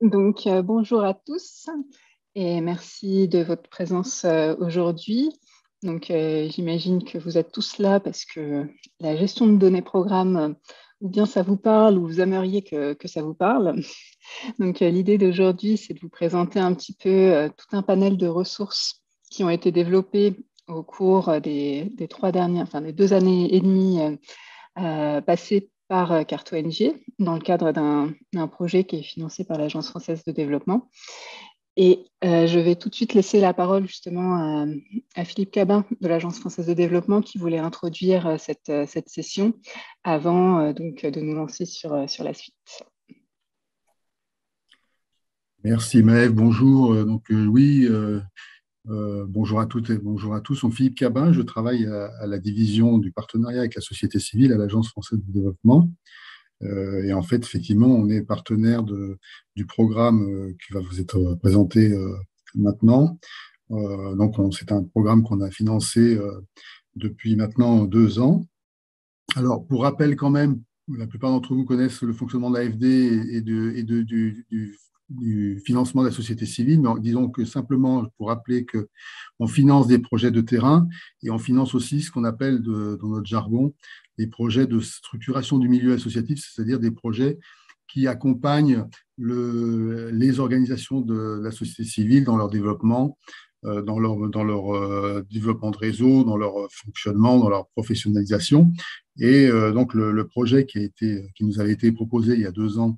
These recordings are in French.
Bonjour à tous et merci de votre présence aujourd'hui. J'imagine que vous êtes tous là parce que la gestion de données programme, ou bien ça vous parle ou vous aimeriez que ça vous parle. L'idée d'aujourd'hui, c'est de vous présenter un petit peu tout un panel de ressources qui ont été développées au cours des 3 dernières, enfin des 2 années et demie passé par CartoNG dans le cadre d'un projet qui est financé par l'Agence française de développement. Et je vais tout de suite laisser la parole justement à Philippe Cabin de l'Agence française de développement qui voulait introduire cette session avant de nous lancer sur la suite. Merci Maëv, bonjour. Oui, bonjour à toutes et bonjour à tous. Je suis Philippe Cabin, je travaille à la division du partenariat avec la société civile à l'Agence française de développement. Et en fait, effectivement, on est partenaire du programme qui va vous être présenté maintenant. C'est un programme qu'on a financé depuis maintenant 2 ans. Alors, pour rappel quand même, la plupart d'entre vous connaissent le fonctionnement de l'AFD du financement de la société civile, mais disons que simplement pour rappeler qu'on finance des projets de terrain et on finance aussi ce qu'on appelle dans notre jargon des projets de structuration du milieu associatif, c'est-à-dire des projets qui accompagnent les organisations de la société civile dans leur développement, dans leur développement de réseau, dans leur fonctionnement, dans leur professionnalisation. Et donc, le projet qui nous avait été proposé il y a 2 ans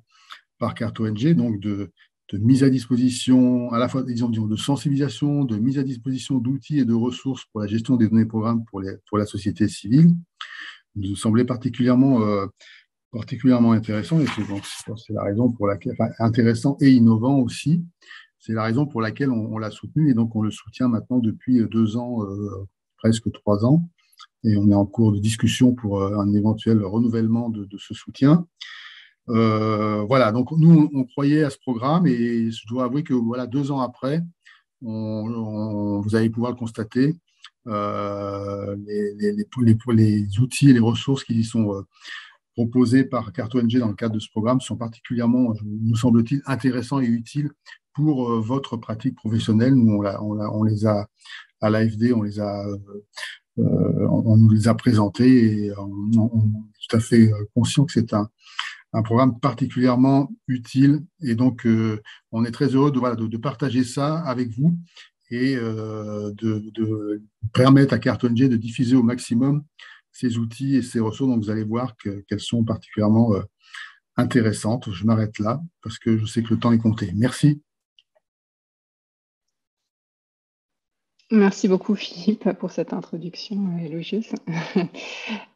par CartoNG, donc de mise à disposition, à la fois disons, de sensibilisation, de mise à disposition d'outils et de ressources pour la gestion des données programmes pour la société civile, nous semblait particulièrement intéressant. Et c'est la raison pour laquelle, enfin, intéressant et innovant aussi, c'est la raison pour laquelle on l'a soutenu et donc on le soutient maintenant depuis 2 ans, presque 3 ans. Et on est en cours de discussion pour un éventuel renouvellement de ce soutien. Voilà, donc nous, on croyait à ce programme et je dois avouer que voilà, 2 ans après, vous allez pouvoir le constater, les outils et les ressources qui y sont proposés par CartoNG dans le cadre de ce programme sont particulièrement, nous semble-t-il, intéressants et utiles pour votre pratique professionnelle. Nous, on les a à l'AFD, on nous les a présentés et on est tout à fait conscient que c'est un programme particulièrement utile. Et donc, on est très heureux de partager ça avec vous et de permettre à CartoNG de diffuser au maximum ces outils et ces ressources. Donc, vous allez voir qu'elles sont particulièrement intéressantes. Je m'arrête là parce que je sais que le temps est compté. Merci. Merci beaucoup Philippe pour cette introduction élogieuse.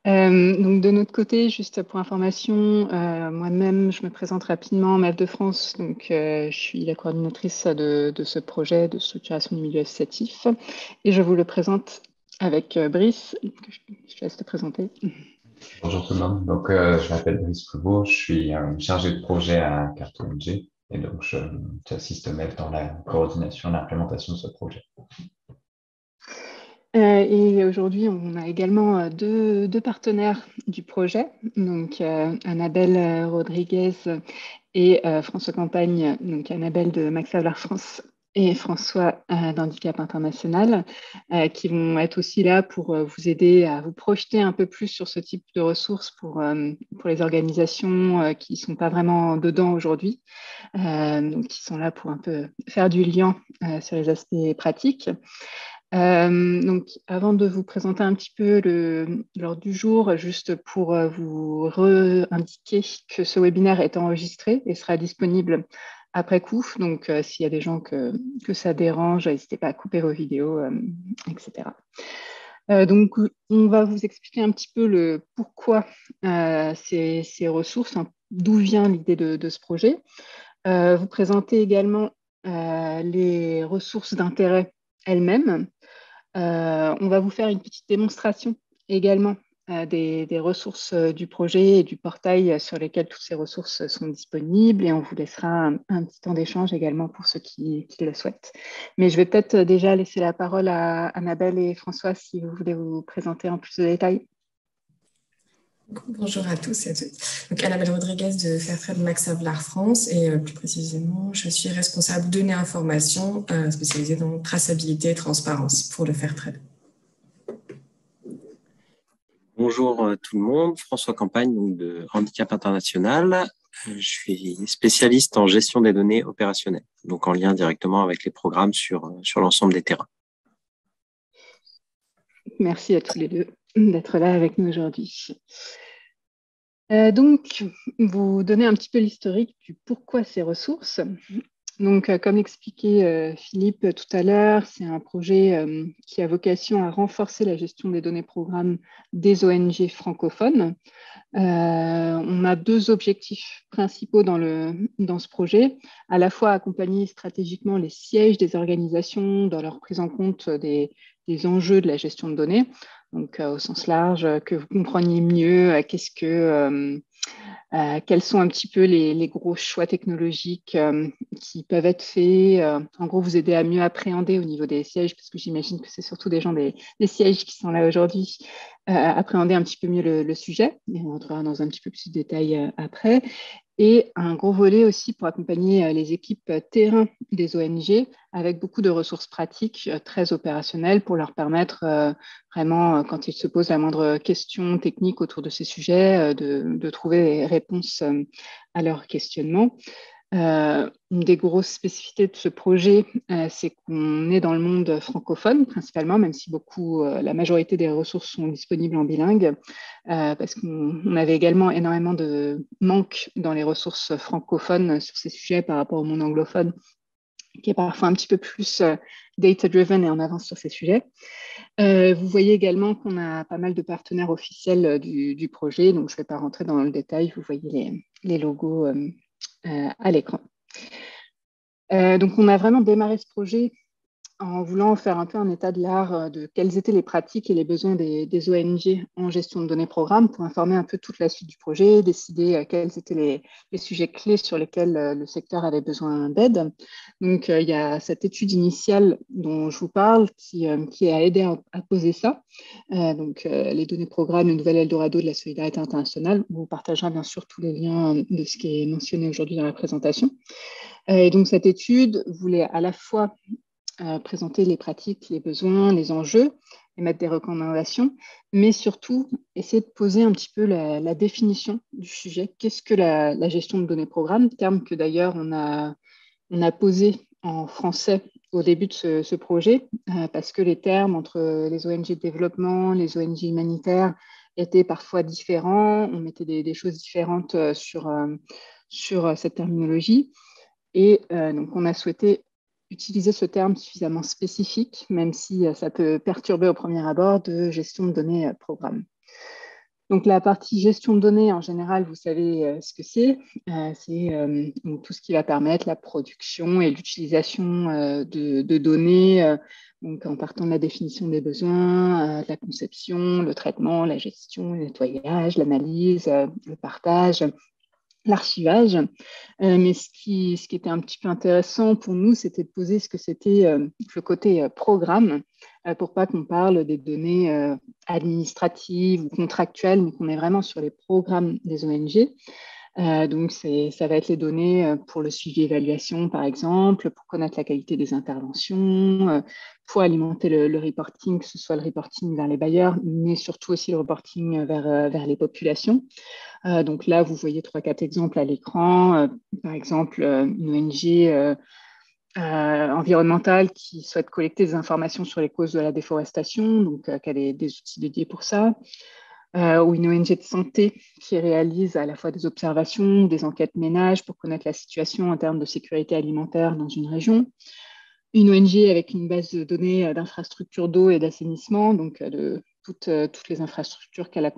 De notre côté, juste pour information, moi-même, je me présente rapidement, Maëve de France. Je suis la coordinatrice de ce projet de structuration du milieu associatif et je vous le présente avec Brice, que je te laisse te présenter. Bonjour tout le monde. Je m'appelle Brice Prévost, je suis chargé de projet à CartoNG et donc j'assiste Maëv dans la coordination et l'implémentation de ce projet. Et aujourd'hui, on a également deux partenaires du projet, Annabelle Rodriguez et François Campagne, donc Annabelle de Max Havelaar France et François d'Handicap International, qui vont être aussi là pour vous aider à vous projeter un peu plus sur ce type de ressources pour les organisations qui ne sont pas vraiment dedans aujourd'hui, qui sont là pour un peu faire du lien sur les aspects pratiques. Avant de vous présenter un petit peu l'ordre du jour, juste pour vous indiquer que ce webinaire est enregistré et sera disponible après coup. S'il y a des gens que ça dérange, n'hésitez pas à couper vos vidéos, etc. On va vous expliquer un petit peu le pourquoi ces ressources, hein, d'où vient l'idée de ce projet. Vous présenter également les ressources d'intérêt elles-mêmes. On va vous faire une petite démonstration également des ressources du projet et du portail sur lesquels toutes ces ressources sont disponibles et on vous laissera un petit temps d'échange également pour ceux qui le souhaitent. Mais je vais peut-être déjà laisser la parole à Annabelle et François si vous voulez vous présenter en plus de détails. Bonjour à tous et à toutes. Donc, Annabelle Rodriguez de Fairtrade Max Havelaar France et plus précisément, je suis responsable données information spécialisée dans traçabilité et transparence pour le Fairtrade. Bonjour tout le monde, François Campagne donc de Handicap International. Je suis spécialiste en gestion des données opérationnelles, donc en lien directement avec les programmes sur l'ensemble des terrains. Merci à tous les deux d'être là avec nous aujourd'hui. Donc, vous donnez un petit peu l'historique du pourquoi ces ressources. Donc, comme l'expliquait Philippe tout à l'heure, c'est un projet qui a vocation à renforcer la gestion des données programmes des ONG francophones. On a deux objectifs principaux dans ce projet, à la fois accompagner stratégiquement les sièges des organisations dans leur prise en compte des enjeux de la gestion de données, donc au sens large, que vous compreniez mieux quels sont un petit peu les gros choix technologiques qui peuvent être faits. En gros, vous aider à mieux appréhender au niveau des sièges, parce que j'imagine que c'est surtout des gens des sièges qui sont là aujourd'hui, appréhender un petit peu mieux le sujet. Et on rentrera dans un petit peu plus de détails après. Et un gros volet aussi pour accompagner les équipes terrain des ONG avec beaucoup de ressources pratiques très opérationnelles pour leur permettre vraiment, quand ils se posent la moindre question technique autour de ces sujets, de trouver des réponses à leurs questionnements. Une des grosses spécificités de ce projet, c'est qu'on est dans le monde francophone principalement, même si la majorité des ressources sont disponibles en bilingue, parce qu'on avait également énormément de manque dans les ressources francophones sur ces sujets par rapport au monde anglophone, qui est parfois un petit peu plus data-driven et en avance sur ces sujets. Vous voyez également qu'on a pas mal de partenaires officiels du projet, donc je ne vais pas rentrer dans le détail, vous voyez les logos à l'écran. Donc, on a vraiment démarré ce projet en voulant faire un peu un état de l'art de quelles étaient les pratiques et les besoins des ONG en gestion de données programmes pour informer un peu toute la suite du projet, décider quels étaient les sujets clés sur lesquels le secteur avait besoin d'aide. Donc, il y a cette étude initiale dont je vous parle qui a aidé à poser ça. Donc, les données programmes, le nouvel Eldorado de la solidarité internationale. On vous partagera bien sûr tous les liens de ce qui est mentionné aujourd'hui dans la présentation. Et donc, cette étude voulait à la fois présenter les pratiques, les besoins, les enjeux, et mettre des recommandations, mais surtout essayer de poser un petit peu la définition du sujet. Qu'est-ce que la gestion de données programmes, terme que d'ailleurs on a posé en français au début de ce projet, parce que les termes entre les ONG de développement, les ONG humanitaires étaient parfois différents, on mettait des choses différentes sur cette terminologie. Et donc, on a souhaité utiliser ce terme suffisamment spécifique, même si ça peut perturber au premier abord, de gestion de données programme. Donc, la partie gestion de données, en général, vous savez ce que c'est. C'est tout ce qui va permettre la production et l'utilisation de données, donc en partant de la définition des besoins, de la conception, le traitement, la gestion, le nettoyage, l'analyse, le partage, l'archivage. Mais ce qui était un petit peu intéressant pour nous, c'était de poser ce que c'était le côté programme, pour pas qu'on parle des données administratives ou contractuelles, mais qu'on est vraiment sur les programmes des ONG. Donc, ça va être les données pour le suivi et évaluation, par exemple, pour connaître la qualité des interventions, pour alimenter le reporting, que ce soit le reporting vers les bailleurs, mais surtout aussi le reporting vers les populations. Donc là, vous voyez 3-4 exemples à l'écran. Par exemple, une ONG environnementale qui souhaite collecter des informations sur les causes de la déforestation, donc qui a des outils dédiés pour ça. Ou une ONG de santé qui réalise à la fois des observations, des enquêtes ménages pour connaître la situation en termes de sécurité alimentaire dans une région. Une ONG avec une base de données d'infrastructures d'eau et d'assainissement, donc de toutes les infrastructures qu'elle a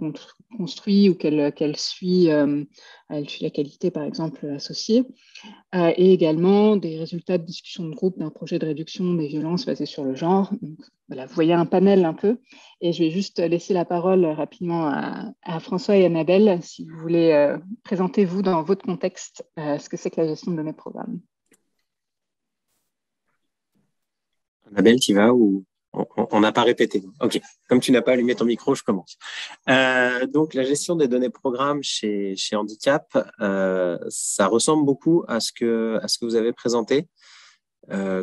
construites ou qu'elle suit, elle suit la qualité par exemple associée, et également des résultats de discussion de groupe d'un projet de réduction des violences basées sur le genre. Donc, voilà, vous voyez un panel un peu, et je vais juste laisser la parole rapidement à François et Annabelle, si vous voulez présenter vous dans votre contexte ce que c'est que la gestion de données programmes. Annabelle, tu vas ou On n'a pas répété. OK. Comme tu n'as pas allumé ton micro, je commence. Donc, la gestion des données programmes chez Handicap, ça ressemble beaucoup à ce que vous avez présenté.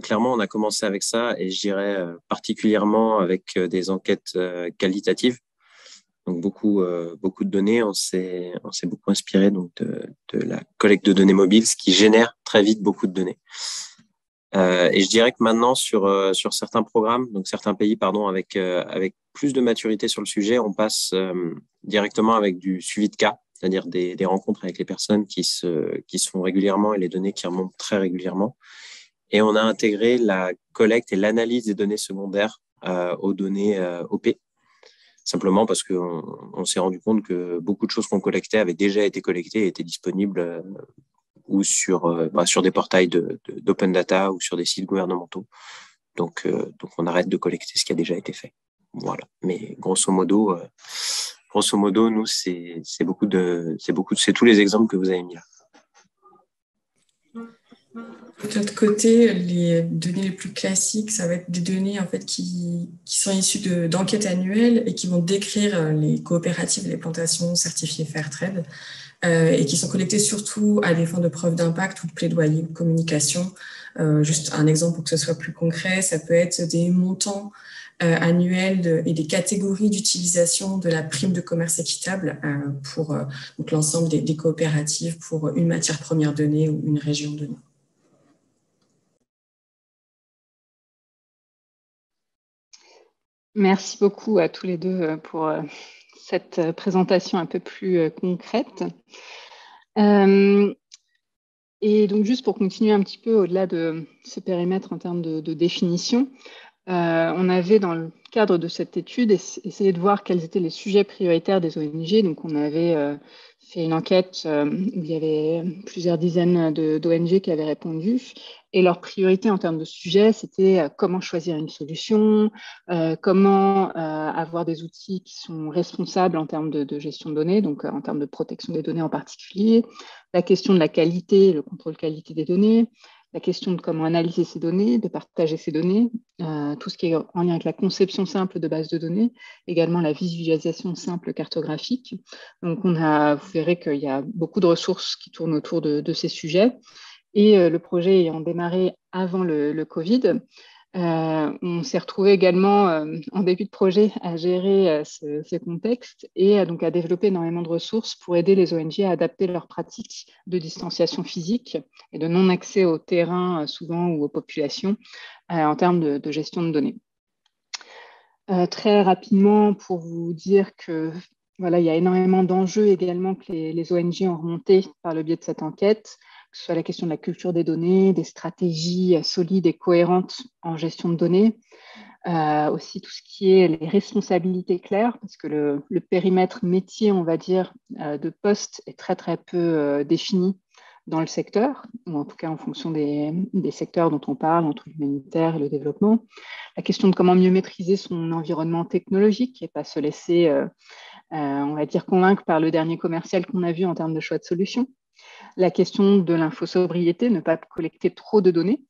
Clairement, on a commencé avec ça et je dirais particulièrement avec des enquêtes qualitatives. Donc, beaucoup de données. On s'est beaucoup inspiré donc, de la collecte de données mobiles, ce qui génère très vite beaucoup de données. Et je dirais que maintenant, sur certains programmes, donc certains pays, pardon, avec plus de maturité sur le sujet, on passe directement avec du suivi de cas, c'est-à-dire des rencontres avec les personnes qui se font régulièrement et les données qui remontent très régulièrement. Et on a intégré la collecte et l'analyse des données secondaires aux données OP, simplement parce qu'on s'est rendu compte que beaucoup de choses qu'on collectait avaient déjà été collectées et étaient disponibles ou sur des portails d'open data ou sur des sites gouvernementaux. Donc on arrête de collecter ce qui a déjà été fait. Voilà. Mais grosso modo, nous, c'est tous les exemples que vous avez mis là. De l'autre côté, les données les plus classiques, ça va être des données en fait qui sont issues d'enquêtes annuelles et qui vont décrire les coopératives et les plantations certifiées Fairtrade et qui sont collectées surtout à des fins de preuve d'impact ou de plaidoyer ou de communication. Juste un exemple pour que ce soit plus concret, ça peut être des montants annuels et des catégories d'utilisation de la prime de commerce équitable pour donc l'ensemble des coopératives pour une matière première donnée ou une région donnée. Merci beaucoup à tous les deux pour cette présentation un peu plus concrète. Et donc, juste pour continuer un petit peu au-delà de ce périmètre en termes de définition, on avait dans le cadre de cette étude essayé de voir quels étaient les sujets prioritaires des ONG. Donc, on avait fait une enquête où il y avait plusieurs dizaines d'ONG qui avaient répondu. Et leur priorité en termes de sujets, c'était comment choisir une solution, comment avoir des outils qui sont responsables en termes de gestion de données, donc en termes de protection des données en particulier, la question de la qualité, le contrôle qualité des données, la question de comment analyser ces données, de partager ces données, tout ce qui est en lien avec la conception simple de bases de données, également la visualisation simple cartographique. Donc, vous verrez qu'il y a beaucoup de ressources qui tournent autour de ces sujets. Et le projet ayant démarré avant le Covid, on s'est retrouvé également en début de projet à gérer ce contexte et donc à développer énormément de ressources pour aider les ONG à adapter leurs pratiques de distanciation physique et de non-accès au terrain souvent ou aux populations en termes de gestion de données. Très rapidement, pour vous dire que voilà, il y a énormément d'enjeux également que les ONG ont remontés par le biais de cette enquête, que ce soit la question de la culture des données, des stratégies solides et cohérentes en gestion de données, aussi tout ce qui est les responsabilités claires, parce que le périmètre métier, on va dire, de poste est très, très peu défini dans le secteur, ou en tout cas en fonction des secteurs dont on parle, entre l'humanitaire et le développement. La question de comment mieux maîtriser son environnement technologique et pas se laisser, on va dire, convaincre par le dernier commercial qu'on a vu en termes de choix de solutions. La question de l'infosobriété, ne pas collecter trop de données.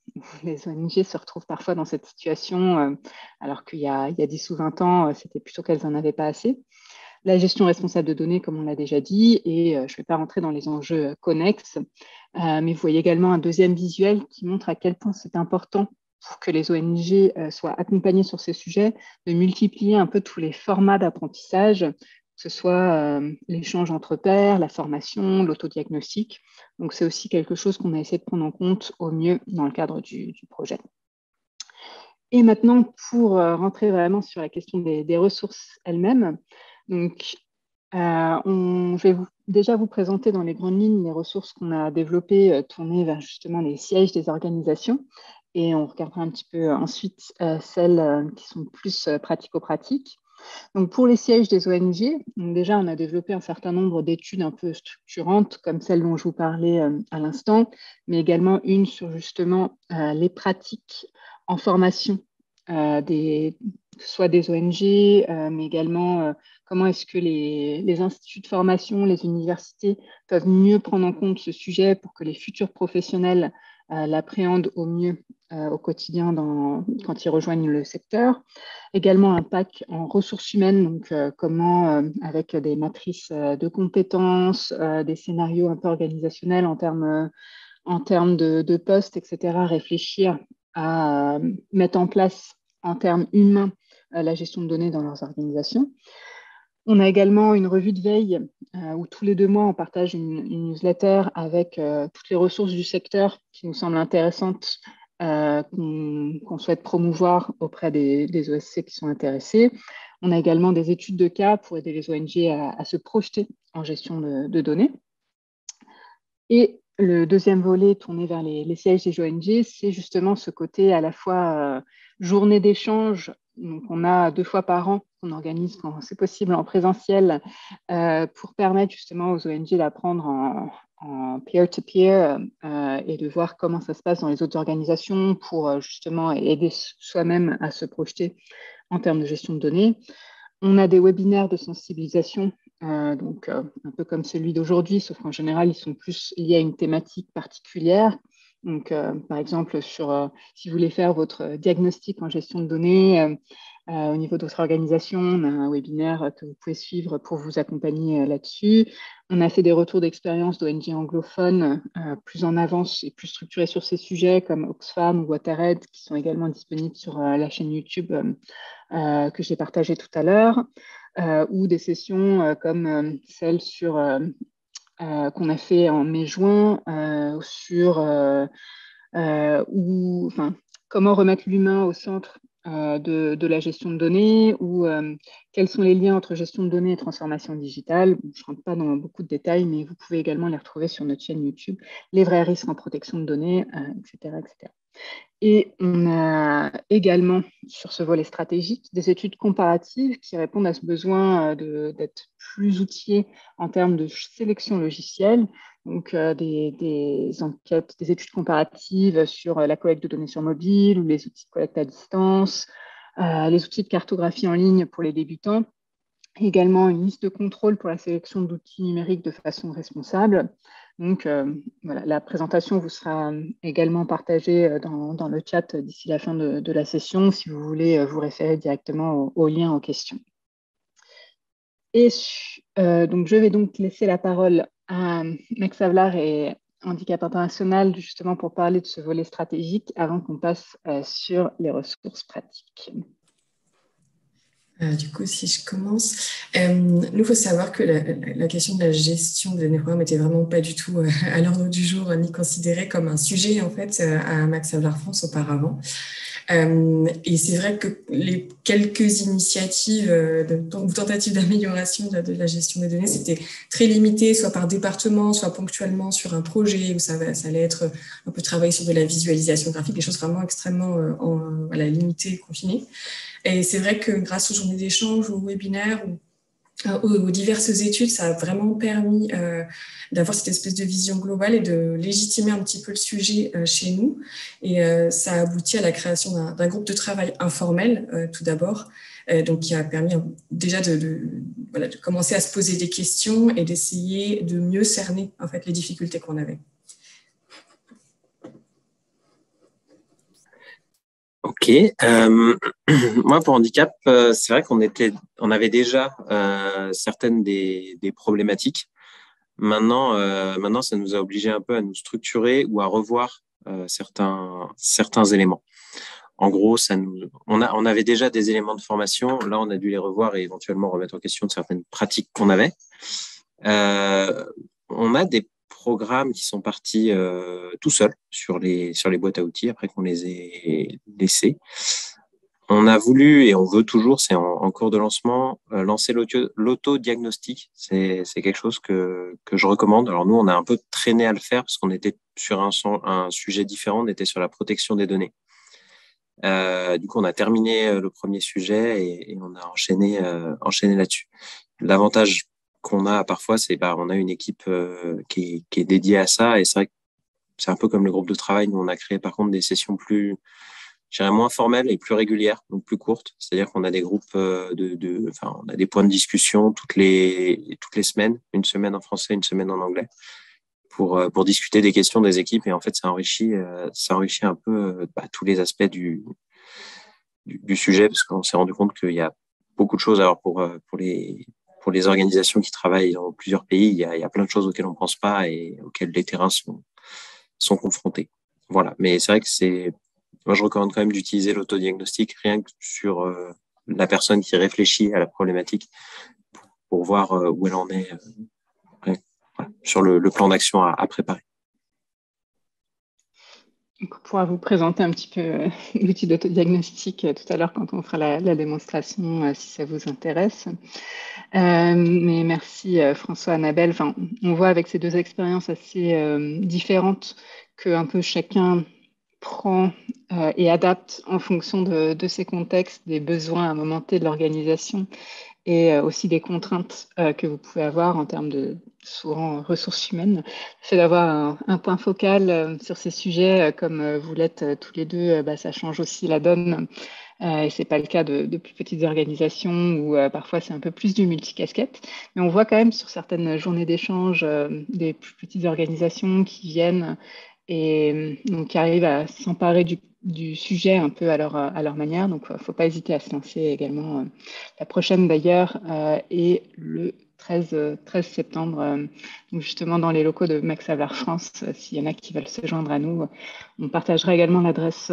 Les ONG se retrouvent parfois dans cette situation, alors qu'il y a 10 ou 20 ans, c'était plutôt qu'elles n'en avaient pas assez. La gestion responsable de données, comme on l'a déjà dit, et je ne vais pas rentrer dans les enjeux connexes, mais vous voyez également un deuxième visuel qui montre à quel point c'est important pour que les ONG soient accompagnées sur ces sujets, de multiplier un peu tous les formats d'apprentissage, que ce soit l'échange entre pairs, la formation, l'autodiagnostic. Donc, c'est aussi quelque chose qu'on a essayé de prendre en compte au mieux dans le cadre du projet. Et maintenant, pour rentrer vraiment sur la question des ressources elles-mêmes, donc, je vais déjà vous présenter dans les grandes lignes les ressources qu'on a développées, tournées vers justement les sièges des organisations. Et on regardera un petit peu ensuite celles qui sont plus pratico-pratiques. Donc, pour les sièges des ONG, déjà, on a développé un certain nombre d'études un peu structurantes, comme celle dont je vous parlais à l'instant, mais également une sur justement les pratiques en formation, soit des ONG, mais également comment est-ce que les instituts de formation, les universités peuvent mieux prendre en compte ce sujet pour que les futurs professionnels l'appréhendent au mieux au quotidien quand ils rejoignent le secteur. Également un pack en ressources humaines, donc comment, avec des matrices de compétences, des scénarios un peu organisationnels en termes de postes, etc., réfléchir à mettre en place en termes humains la gestion de données dans leurs organisations. On a également une revue de veille où tous les 2 mois, on partage une newsletter avec toutes les ressources du secteur qui nous semblent intéressantes, qu'on souhaite promouvoir auprès des OSC qui sont intéressés. On a également des études de cas pour aider les ONG à se projeter en gestion de données. Et le deuxième volet tourné vers les sièges des ONG, c'est justement ce côté à la fois journée d'échange. Donc, on a 2 fois par an qu'on organise quand c'est possible en présentiel pour permettre justement aux ONG d'apprendre en peer-to-peer et de voir comment ça se passe dans les autres organisations pour justement aider soi-même à se projeter en termes de gestion de données. On a des webinaires de sensibilisation, donc un peu comme celui d'aujourd'hui, sauf qu'en général, ils sont plus liés à une thématique particulière. Donc, par exemple, si vous voulez faire votre diagnostic en gestion de données au niveau de votre organisation, on a un webinaire que vous pouvez suivre pour vous accompagner là-dessus. On a fait des retours d'expérience d'ONG anglophones plus en avance et plus structurés sur ces sujets, comme Oxfam ou WaterEd, qui sont également disponibles sur la chaîne YouTube que j'ai partagée tout à l'heure, ou des sessions comme celle qu'on a fait en mai-juin sur comment remettre l'humain au centre de la gestion de données, ou quels sont les liens entre gestion de données et transformation digitale. Je ne rentre pas dans beaucoup de détails, mais vous pouvez également les retrouver sur notre chaîne YouTube, les vrais risques en protection de données, etc., etc. Et on a également, sur ce volet stratégique, des études comparatives qui répondent à ce besoin d'être plus outillés en termes de sélection logicielle. Donc, des enquêtes, des études comparatives sur la collecte de données sur mobile ou les outils de collecte à distance, les outils de cartographie en ligne pour les débutants. Également une liste de contrôle pour la sélection d'outils numériques de façon responsable. Donc, voilà, la présentation vous sera également partagée dans le chat d'ici la fin de la session si vous voulez vous référer directement au lien en question. Et donc, je vais donc laisser la parole à Max Havelaar et Handicap International justement pour parler de ce volet stratégique avant qu'on passe sur les ressources pratiques. Du coup, si je commence, nous, il faut savoir que la question de la gestion des données programmes n'était vraiment pas du tout à l'ordre du jour, ni considérée comme un sujet, en fait, à Max Havelaar France auparavant. Et c'est vrai que les quelques initiatives ou tentatives d'amélioration de la gestion des données, c'était très limité, soit par département, soit ponctuellement sur un projet où ça allait être un peu travailler sur de la visualisation graphique, des choses vraiment extrêmement limitées, confinées. Et c'est vrai que grâce aux journées d'échange, aux webinaires, aux diverses études, ça a vraiment permis d'avoir cette espèce de vision globale et de légitimer un petit peu le sujet chez nous. Et ça a abouti à la création d'un groupe de travail informel, tout d'abord, donc qui a permis déjà de commencer à se poser des questions et d'essayer de mieux cerner en fait, les difficultés qu'on avait. Ok. Moi, pour handicap, c'est vrai on avait déjà certaines des problématiques. Maintenant, ça nous a obligé un peu à nous structurer ou à revoir certains éléments. En gros, on avait déjà des éléments de formation. Là, on a dû les revoir et éventuellement remettre en question certaines pratiques qu'on avait. On a des programmes qui sont partis tout seuls sur les boîtes à outils après qu'on les ait laissés. On a voulu et on veut toujours, c'est en cours de lancement, lancer l'auto-diagnostic. C'est quelque chose que je recommande. Alors nous, on a un peu traîné à le faire parce qu'on était sur un sujet différent. On était sur la protection des données. Du coup, on a terminé le premier sujet et on a enchaîné là-dessus. L'avantage qu'on a parfois, c'est on a une équipe qui est dédiée à ça et c'est vrai que c'est un peu comme le groupe de travail. Nous, on a créé par contre des sessions moins formelles et plus régulières, donc plus courtes. C'est-à-dire qu'on a des groupes on a des points de discussion toutes les semaines, une semaine en français, une semaine en anglais, pour discuter des questions des équipes. Et en fait, ça enrichit un peu tous les aspects du sujet, parce qu'on s'est rendu compte qu'il y a beaucoup de choses. Alors pour les organisations qui travaillent dans plusieurs pays, il y a plein de choses auxquelles on ne pense pas et auxquelles les terrains sont confrontés. Voilà. Mais c'est vrai que moi, je recommande quand même d'utiliser l'autodiagnostic rien que sur la personne qui réfléchit à la problématique pour voir où elle en est sur le plan d'action à préparer. Donc, on pourra vous présenter un petit peu l'outil d'autodiagnostic tout à l'heure quand on fera la démonstration, si ça vous intéresse. Mais merci François, Annabelle. Enfin, on voit avec ces deux expériences assez différentes que un peu chacun prend et adapte en fonction de ses contextes, des besoins à un moment T de l'organisation et aussi des contraintes que vous pouvez avoir en termes de souvent ressources humaines. Le fait d'avoir un point focal sur ces sujets, comme vous l'êtes tous les deux, ça change aussi la donne. Et ce n'est pas le cas de plus petites organisations où parfois c'est un peu plus du multicasquette. Mais on voit quand même sur certaines journées d'échange des plus petites organisations qui viennent et donc qui arrivent à s'emparer du sujet un peu à leur manière. Donc, il ne faut pas hésiter à se lancer également. La prochaine, d'ailleurs, est le 13 septembre, donc justement dans les locaux de Max Havelaar France. S'il y en a qui veulent se joindre à nous, on partagera également l'adresse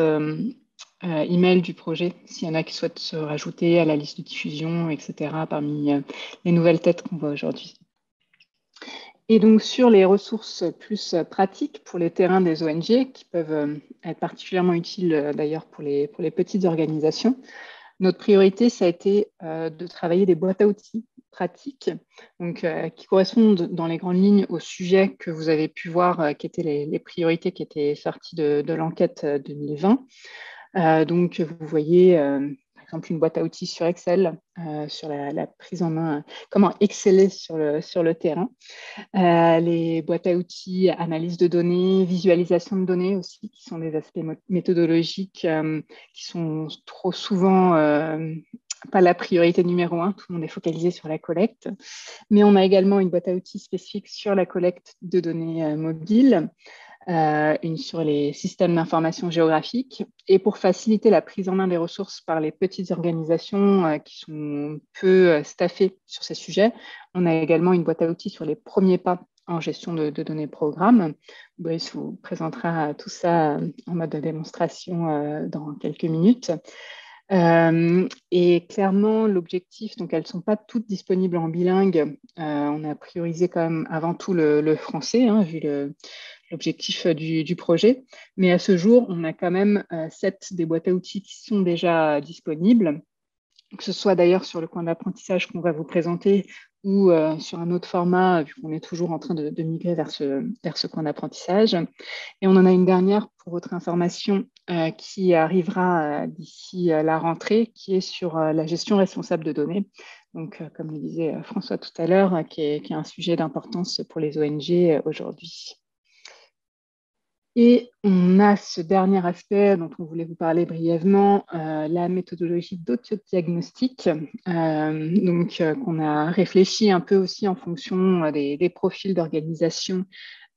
email du projet, s'il y en a qui souhaitent se rajouter à la liste de diffusion, etc., parmi les nouvelles têtes qu'on voit aujourd'hui. Et donc, sur les ressources plus pratiques pour les terrains des ONG, qui peuvent être particulièrement utiles d'ailleurs pour les petites organisations, notre priorité, ça a été de travailler des boîtes à outils pratiques, donc, qui correspondent dans les grandes lignes au sujet que vous avez pu voir, qui étaient les priorités qui étaient sorties de l'enquête 2020. Donc, vous voyez, par exemple, une boîte à outils sur Excel, sur la prise en main, comment exceller sur le terrain. Les boîtes à outils, analyse de données, visualisation de données aussi, qui sont des aspects méthodologiques qui sont trop souvent pas la priorité numéro 1. Tout le monde est focalisé sur la collecte. Mais on a également une boîte à outils spécifique sur la collecte de données mobiles, une sur les systèmes d'information géographique. Et pour faciliter la prise en main des ressources par les petites organisations qui sont peu staffées sur ces sujets, on a également une boîte à outils sur les premiers pas en gestion de données programmes. Brice vous présentera tout ça en mode de démonstration dans quelques minutes. Et clairement, l'objectif, donc elles ne sont pas toutes disponibles en bilingue. On a priorisé quand même avant tout le français, vu l'objectif du projet. Mais à ce jour, on a quand même 7 des boîtes à outils qui sont déjà disponibles, que ce soit d'ailleurs sur le coin d'apprentissage qu'on va vous présenter ou sur un autre format, vu qu'on est toujours en train de migrer vers ce coin d'apprentissage. Et on en a une dernière pour votre information qui arrivera d'ici la rentrée, qui est sur la gestion responsable de données. Donc, comme le disait François tout à l'heure, qui est un sujet d'importance pour les ONG aujourd'hui. Et on a ce dernier aspect dont on voulait vous parler brièvement, la méthodologie d'autodiagnostic, qu'on a réfléchi un peu aussi en fonction des profils d'organisation,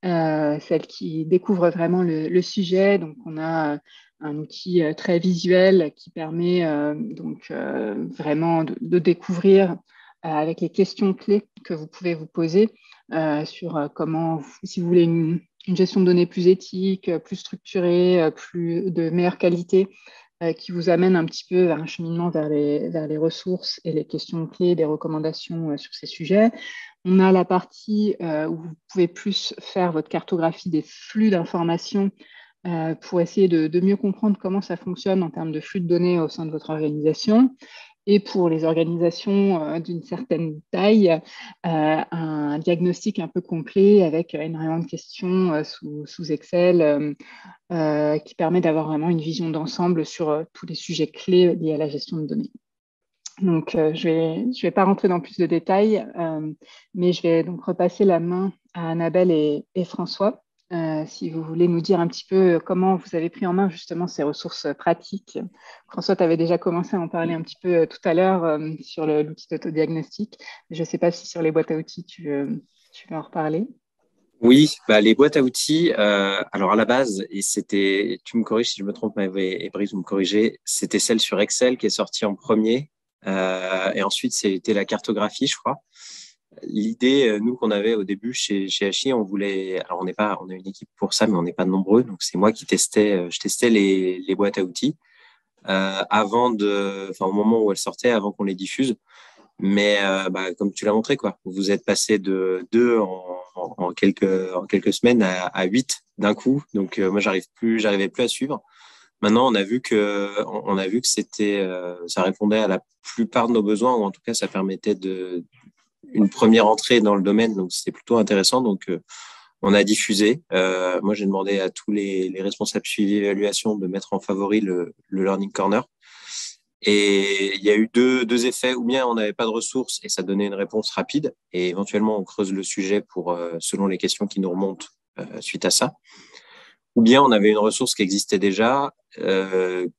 celles qui découvrent vraiment le sujet. Donc, on a un outil très visuel qui permet vraiment de découvrir avec les questions clés que vous pouvez vous poser sur comment, si vous voulez une gestion de données plus éthique, plus structurée, plus de meilleure qualité, qui vous amène un petit peu vers un cheminement vers les ressources et les questions clés, des recommandations sur ces sujets. On a la partie où vous pouvez plus faire votre cartographie des flux d'informations pour essayer de mieux comprendre comment ça fonctionne en termes de flux de données au sein de votre organisation. Et pour les organisations d'une certaine taille, un diagnostic un peu complet avec énormément de questions sous Excel qui permet d'avoir vraiment une vision d'ensemble sur tous les sujets clés liés à la gestion de données. Donc, je vais pas rentrer dans plus de détails, mais je vais donc repasser la main à Annabelle et François. Si vous voulez nous dire un petit peu comment vous avez pris en main justement ces ressources pratiques. François, tu avais déjà commencé à en parler un petit peu tout à l'heure sur l'outil d'autodiagnostic. Je ne sais pas si sur les boîtes à outils, tu veux en reparler. Oui, les boîtes à outils, alors à la base, et c'était, tu me corriges si je me trompe, et Brice, vous me corrigez, c'était celle sur Excel qui est sortie en premier, et ensuite c'était la cartographie, je crois. L'idée, nous, qu'on avait au début chez Hachi, on voulait, alors on a une équipe pour ça, mais on n'est pas nombreux, donc c'est moi qui je testais les boîtes à outils au moment où elles sortaient, avant qu'on les diffuse. Mais comme tu l'as montré, quoi, vous êtes passé de 2 en quelques semaines à 8 d'un coup. Donc moi, j'arrivais plus à suivre. Maintenant, on a vu que ça répondait à la plupart de nos besoins, ou en tout cas, ça permettait une première entrée dans le domaine. Donc c'était plutôt intéressant. Donc on a diffusé. Moi, j'ai demandé à tous les responsables suivi évaluation de mettre en favori le Learning Corner. Et il y a eu deux effets, ou bien on n'avait pas de ressources et ça donnait une réponse rapide, et éventuellement on creuse le sujet selon les questions qui nous remontent suite à ça. Ou bien on avait une ressource qui existait déjà,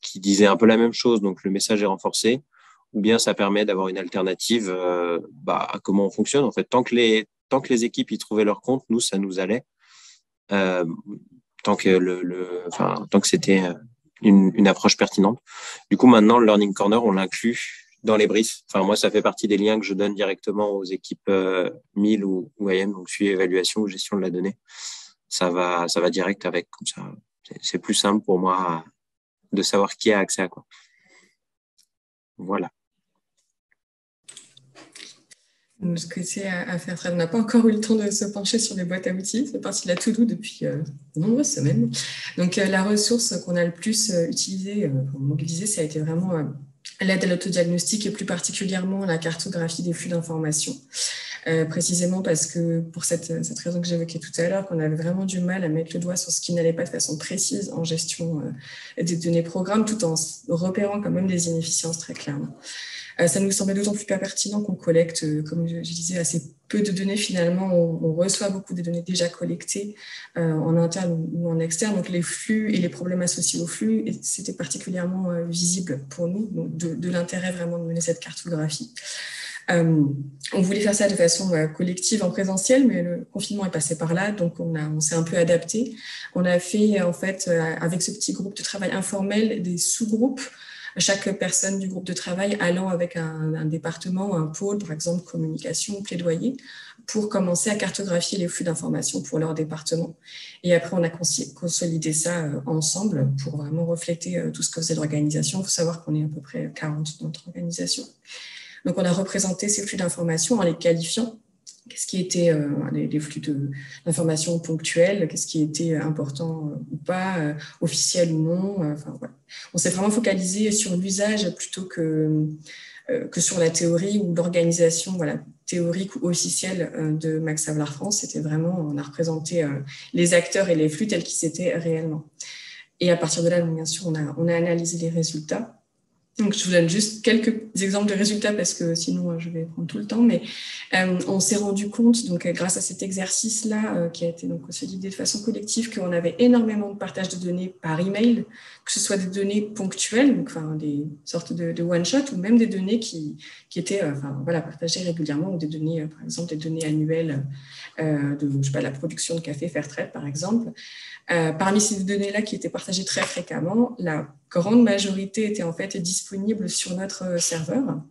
qui disait un peu la même chose, donc le message est renforcé, ou bien ça permet d'avoir une alternative à comment on fonctionne. En fait, tant que les équipes y trouvaient leur compte, nous, ça nous allait. Tant que c'était une approche pertinente. Du coup, maintenant, le Learning Corner, on l'inclut dans les briefs. Enfin, moi, ça fait partie des liens que je donne directement aux équipes MIL ou IM, donc suivi, évaluation ou gestion de la donnée. Ça va direct avec, comme ça. C'est plus simple pour moi de savoir qui a accès à quoi. Voilà. De ce côté à faire très, on n'a pas encore eu le temps de se pencher sur les boîtes à outils. C'est parti de la to-do depuis de nombreuses semaines. Donc, la ressource qu'on a le plus utilisée, mobilisée, ça a été vraiment l'aide à l'autodiagnostic et plus particulièrement la cartographie des flux d'informations. Précisément parce que, pour cette raison que j'évoquais tout à l'heure, qu'on avait vraiment du mal à mettre le doigt sur ce qui n'allait pas de façon précise en gestion des données programmes, tout en repérant quand même des inefficiences très clairement. Ça nous semblait d'autant plus pertinent qu'on collecte, comme je disais, assez peu de données finalement. On reçoit beaucoup de données déjà collectées en interne ou en externe. Donc les flux et les problèmes associés aux flux, c'était particulièrement visible pour nous, donc de l'intérêt vraiment de mener cette cartographie. On voulait faire ça de façon collective en présentiel, mais le confinement est passé par là, donc on s'est un peu adapté. On a fait en fait avec ce petit groupe de travail informel des sous-groupes, chaque personne du groupe de travail allant avec un département, un pôle, par exemple communication, plaidoyer, pour commencer à cartographier les flux d'informations pour leur département. Et après, on a consolidé ça ensemble pour vraiment refléter tout ce que faisait l'organisation. Il faut savoir qu'on est à peu près 40 dans notre organisation. Donc, on a représenté ces flux d'informations en les qualifiant. Qu'est-ce qui était les flux d'informations ponctuels, qu'est-ce qui était important ou pas, officiel ou non. Voilà. On s'est vraiment focalisé sur l'usage plutôt que sur la théorie ou l'organisation théorique ou officielle de Max Havelaar France. C'était vraiment, on a représenté les acteurs et les flux tels qu'ils étaient réellement. Et à partir de là, bien sûr, on a analysé les résultats. Donc, je vous donne juste quelques exemples de résultats parce que sinon, je vais prendre tout le temps. Mais on s'est rendu compte, donc, grâce à cet exercice-là, qui a été donc solidé de façon collective, qu'on avait énormément de partage de données par email, que ce soit des données ponctuelles, donc, des sortes de one-shot, ou même des données qui étaient partagées régulièrement, ou des données, par exemple, des données annuelles de la production de café Fairtrade, par exemple. Parmi ces données-là qui étaient partagées très fréquemment, la grande majorité était en fait disponible sur notre serveur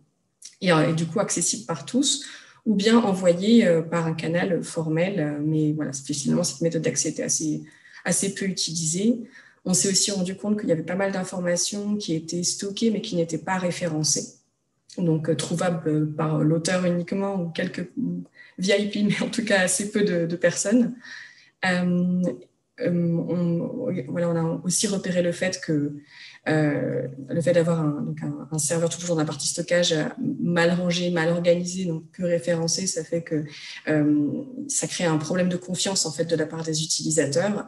et du coup accessible par tous, ou bien envoyée par un canal formel. Mais voilà, finalement, cette méthode d'accès était assez peu utilisée. On s'est aussi rendu compte qu'il y avait pas mal d'informations qui étaient stockées mais qui n'étaient pas référencées, donc trouvables par l'auteur uniquement ou quelques VIP, mais en tout cas assez peu de personnes. On a aussi repéré le fait d'avoir un serveur toujours dans la partie stockage mal rangé, mal organisé, donc peu référencé, ça fait que ça crée un problème de confiance en fait de la part des utilisateurs.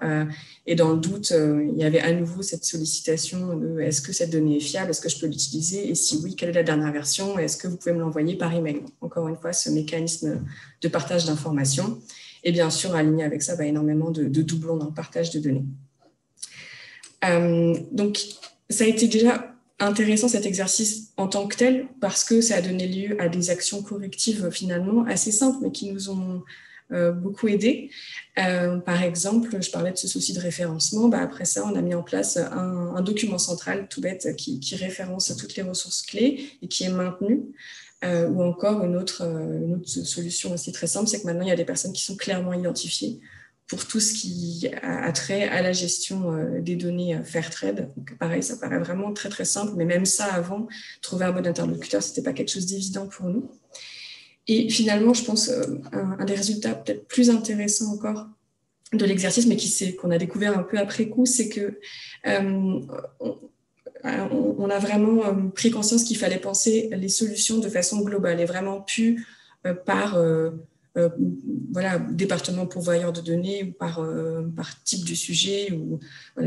Et dans le doute, il y avait à nouveau cette sollicitation de est-ce que cette donnée est fiable, est-ce que je peux l'utiliser, et si oui, quelle est la dernière version, est-ce que vous pouvez me l'envoyer par email. Encore une fois, ce mécanisme de partage d'informations. Et bien sûr, aligné avec ça, énormément de doublons dans le partage de données. Donc, ça a été déjà intéressant cet exercice en tant que tel, parce que ça a donné lieu à des actions correctives finalement assez simples, mais qui nous ont beaucoup aidé. Par exemple, je parlais de ce souci de référencement. Après ça, on a mis en place un document central tout bête qui référence toutes les ressources clés et qui est maintenu. Ou encore une autre solution aussi très simple, c'est que maintenant, il y a des personnes qui sont clairement identifiées pour tout ce qui a trait à la gestion des données Fairtrade. Donc, pareil, ça paraît vraiment très, très simple, mais même ça, avant, trouver un bon interlocuteur, ce n'était pas quelque chose d'évident pour nous. Et finalement, je pense, un des résultats peut-être plus intéressants encore de l'exercice, mais qu'on a découvert un peu après coup, c'est que on a vraiment pris conscience qu'il fallait penser les solutions de façon globale et vraiment plus par département pourvoyeur de données ou par type de sujet ou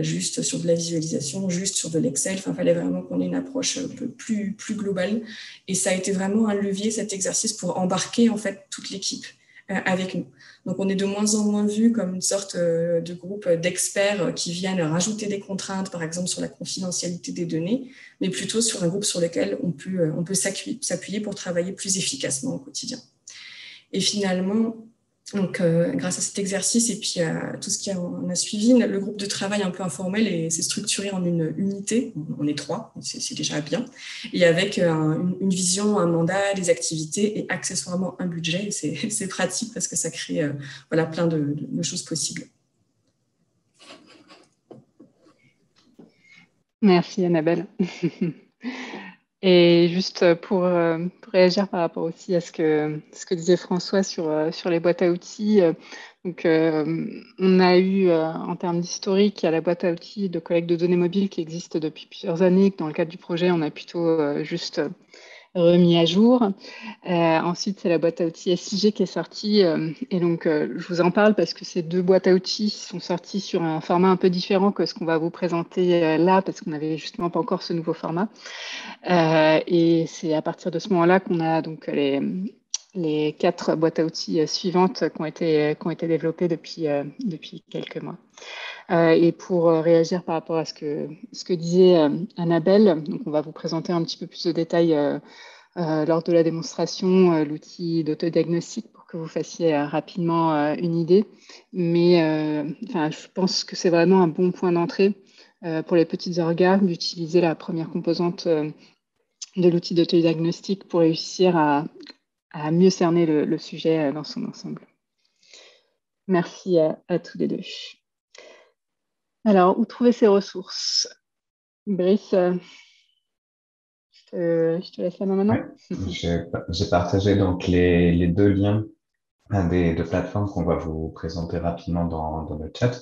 juste sur de la visualisation, juste sur de l'Excel. Il fallait vraiment qu'on ait une approche un peu plus globale. Et ça a été vraiment un levier, cet exercice, pour embarquer en fait toute l'équipe avec nous. Donc, on est de moins en moins vu comme une sorte de groupe d'experts qui viennent rajouter des contraintes, par exemple sur la confidentialité des données, mais plutôt sur un groupe sur lequel on peut s'appuyer pour travailler plus efficacement au quotidien. Et finalement, donc, grâce à cet exercice et puis à tout ce qui en a suivi, le groupe de travail un peu informel s'est structuré en une unité. On est 3, c'est déjà bien. Et avec une vision, un mandat, des activités et accessoirement un budget. C'est pratique parce que ça crée plein de choses possibles. Merci Annabelle. Et juste pour réagir par rapport aussi à ce que disait François sur les boîtes à outils, donc on a eu en termes d'historique, il y a la boîte à outils de collecte de données mobiles qui existe depuis plusieurs années. Dans le cadre du projet, on a plutôt juste remis à jour. Ensuite, c'est la boîte à outils SIG qui est sortie. Et donc, je vous en parle parce que ces deux boîtes à outils sont sorties sur un format un peu différent que ce qu'on va vous présenter là, parce qu'on n'avait justement pas encore ce nouveau format. Et c'est à partir de ce moment-là qu'on a donc les 4 boîtes à outils suivantes qui ont été développées depuis quelques mois. Et pour réagir par rapport à ce que disait Annabelle, donc on va vous présenter un petit peu plus de détails lors de la démonstration, l'outil d'autodiagnostic pour que vous fassiez rapidement une idée. Mais je pense que c'est vraiment un bon point d'entrée pour les petites orgas d'utiliser la première composante de l'outil d'autodiagnostic pour réussir à mieux cerner le sujet dans son ensemble. Merci à tous les deux. Alors, où trouver ces ressources? Brice, je te laisse la main maintenant. Ouais. J'ai partagé donc les 2 liens des 2 plateformes qu'on va vous présenter rapidement dans le chat.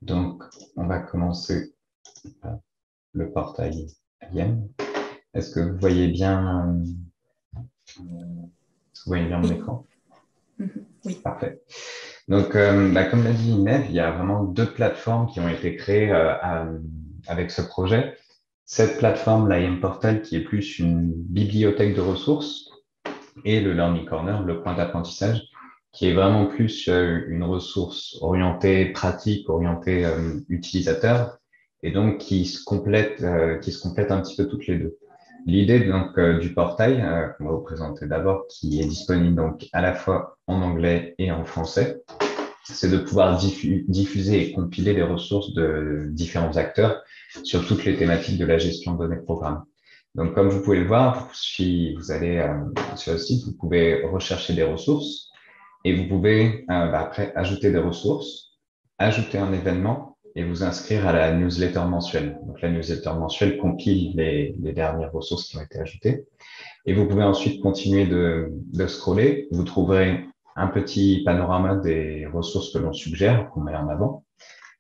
Donc, on va commencer par le portail IEM. Est-ce que vous voyez bien mon écran? Oui. Parfait. Donc, comme l'a dit Inès, il y a vraiment 2 plateformes qui ont été créées avec ce projet. Cette plateforme, l'IEM Portal, qui est plus une bibliothèque de ressources, et le Learning Corner, le point d'apprentissage, qui est vraiment plus une ressource orientée pratique, orientée utilisateur, et donc qui se complète un petit peu toutes les 2. L'idée donc du portail qu'on va vous présenter d'abord, qui est disponible donc à la fois en anglais et en français, c'est de pouvoir diffuser et compiler les ressources de différents acteurs sur toutes les thématiques de la gestion de données de programme. Donc, comme vous pouvez le voir, si vous allez sur le site, vous pouvez rechercher des ressources et vous pouvez après ajouter des ressources, ajouter un événement et vous inscrire à la newsletter mensuelle. Donc, la newsletter mensuelle compile les dernières ressources qui ont été ajoutées. Et vous pouvez ensuite continuer de scroller. Vous trouverez un petit panorama des ressources que l'on suggère, qu'on met en avant.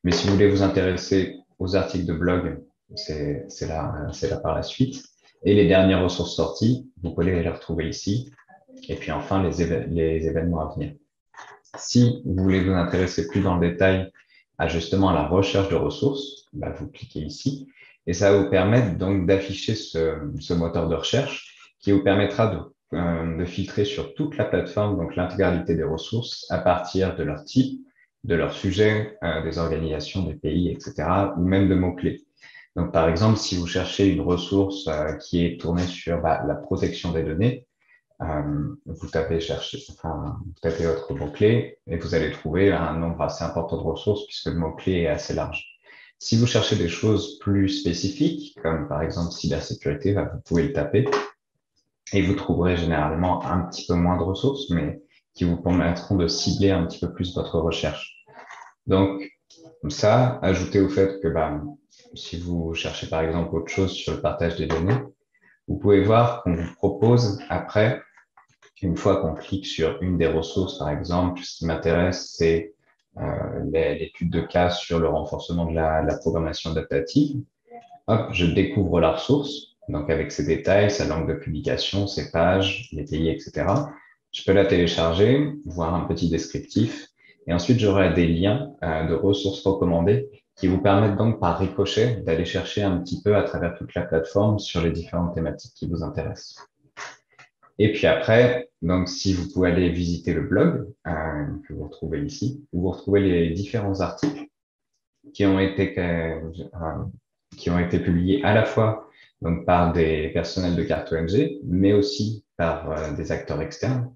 Mais si vous voulez vous intéresser aux articles de blog, c'est là par la suite. Et les dernières ressources sorties, vous pouvez les retrouver ici. Et puis enfin, les événements à venir. Si vous voulez vous intéresser plus dans le détail à justement la recherche de ressources, vous cliquez ici. Et ça va vous permettre donc d'afficher ce moteur de recherche qui vous permettra de filtrer sur toute la plateforme, donc l'intégralité des ressources à partir de leur type, de leur sujet, des organisations, des pays, etc., ou même de mots-clés. Donc, par exemple, si vous cherchez une ressource qui est tournée sur la protection des données, vous tapez vous tapez votre mot-clé et vous allez trouver un nombre assez important de ressources puisque le mot-clé est assez large. Si vous cherchez des choses plus spécifiques, comme par exemple cybersécurité, vous pouvez le taper et vous trouverez généralement un petit peu moins de ressources, mais qui vous permettront de cibler un petit peu plus votre recherche. Donc, ça, ajouté au fait que si vous cherchez par exemple autre chose sur le partage des données, vous pouvez voir qu'on vous propose après, une fois qu'on clique sur une des ressources, par exemple, ce qui m'intéresse, c'est l'étude de cas sur le renforcement de la programmation adaptative. Hop, je découvre la ressource, donc avec ses détails, sa langue de publication, ses pages, les pays, etc. Je peux la télécharger, voir un petit descriptif, et ensuite j'aurai des liens de ressources recommandées qui vous permettent donc par ricochet d'aller chercher un petit peu à travers toute la plateforme sur les différentes thématiques qui vous intéressent. Et puis après, donc si vous pouvez aller visiter le blog que vous retrouvez ici, où vous retrouvez les différents articles qui ont été publiés à la fois donc par des personnels de Carte ONG, mais aussi par des acteurs externes.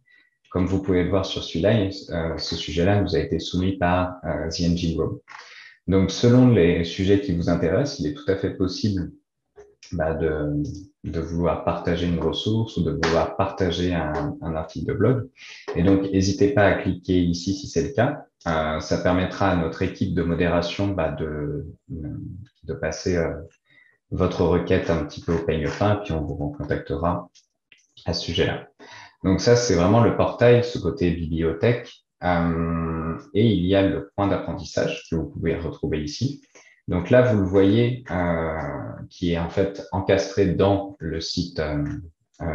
Comme vous pouvez le voir sur celui-là, ce sujet-là nous a été soumis par The Engine Room. Donc, selon les sujets qui vous intéressent, il est tout à fait possible de vouloir partager une ressource ou de vouloir partager un article de blog. Et donc, n'hésitez pas à cliquer ici si c'est le cas. Ça permettra à notre équipe de modération de passer votre requête un petit peu au peigne fin, puis on vous recontactera à ce sujet-là. Donc ça, c'est vraiment le portail, ce côté bibliothèque. Et il y a le point d'apprentissage que vous pouvez retrouver ici. Donc là, vous le voyez, qui est en fait encastré dans le site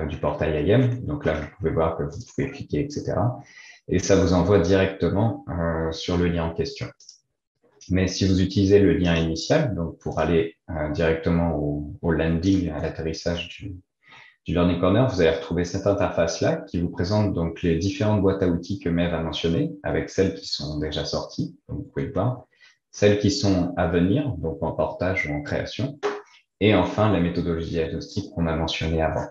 du portail IAM. Donc là, vous pouvez voir que vous pouvez cliquer, etc. Et ça vous envoie directement sur le lien en question. Mais si vous utilisez le lien initial, donc pour aller directement au landing, à l'atterrissage du Learning Corner, vous allez retrouver cette interface-là qui vous présente donc les différentes boîtes à outils que Mev a mentionnées, avec celles qui sont déjà sorties, comme vous pouvez le voir, celles qui sont à venir, donc en portage ou en création, et enfin la méthodologie diagnostique qu'on a mentionnée avant.